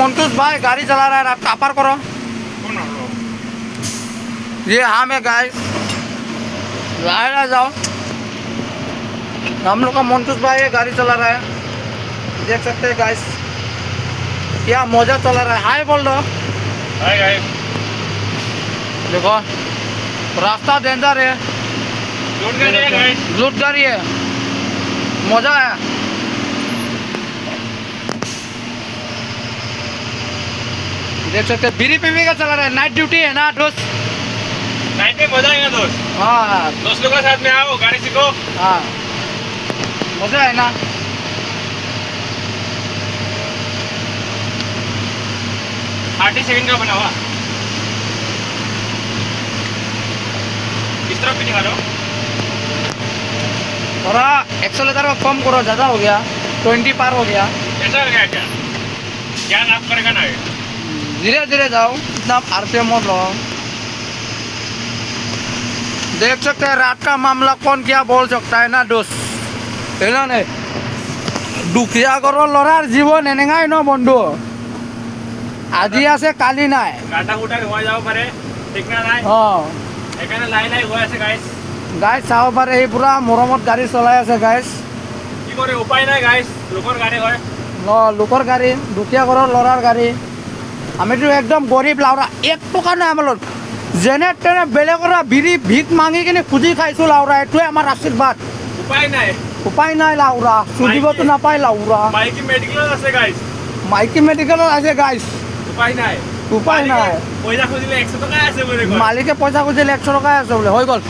मंतूस भाई गाड़ी चला रहा है, आप कापर करो। ये हम है गाइस, लाया जाओ। हम लोग का मंतूस भाई है, गाड़ी चला रहा है, देख सकते हैं गाइस क्या मजा चला रहा है। हाय बोल दो। हाय गाइस, देखो रास्ता डेंजर है, लूट गाड़ी है, मजा है। देख सकते हैं बीड़ी पीवी का चला रहा है, नाइट ड्यूटी है ना दोस्त। नाइट में मजा आएगा दोस्त। हाँ दोस्त लोगों के साथ में आओ, गाड़ी सीखो। हाँ मजा है ना। 37 का बना हुआ। किस तरफ भी निकालो। थोड़ा एक्सेलेटर को कम करो, ज़्यादा हो गया, 20 पार हो गया। ऐसा हो गया क्या? क्या नाप करेगा ना? धीरे धीरे जाओ, इतना आरपीएम मत लो। देख सकते हैं रात का मामला कौन क्या बोल सकता है ना दोस्त, है ना। नहीं दुखिया करो लड़ार जीवन এনেঙাই ন বন্ধু, আজি আছে কালি নাই। গাটা গুটা হৈ যাব পাৰে, ঠিক না নাই? সেইকাৰণে লাই লাই হৈ আছে গাইস। গাইস চাব পাৰে এই পুৰা মৰমত গাড়ী চলাই আছে গাইস। কি কৰে উপায় নাই গাইস, লোকৰ গাড়ী হয়। লোকৰ গাড়ী, দুখীয়া ঘৰৰ ল'ৰাৰ গাড়ী। আমিতো একদম গৰীব লাউৰা, 1 টকা নাই আমাৰ লগত। যেনে তেনে বেলেগৰ বিড়ি ভিক মাগি কিনে খুজি খাইছোঁ লাউৰা, এইটোৱে আমাৰ আশীৰ্বাদ। উপায় নাই, উপায় নাই লাউৰা, চুজিবতো নাপায় লাউৰা। মাইকী মেডিকেলত আছে গাইস, মাইকী মেডিকেলত আছে গাইস। উপায় নাই, উপায় নাই। পইচা খুজিলে 100 টকা আছে বোলে। মালিকে পইচা খুজিলে 100 টকাই আছে বোলে, হৈ গ'ল।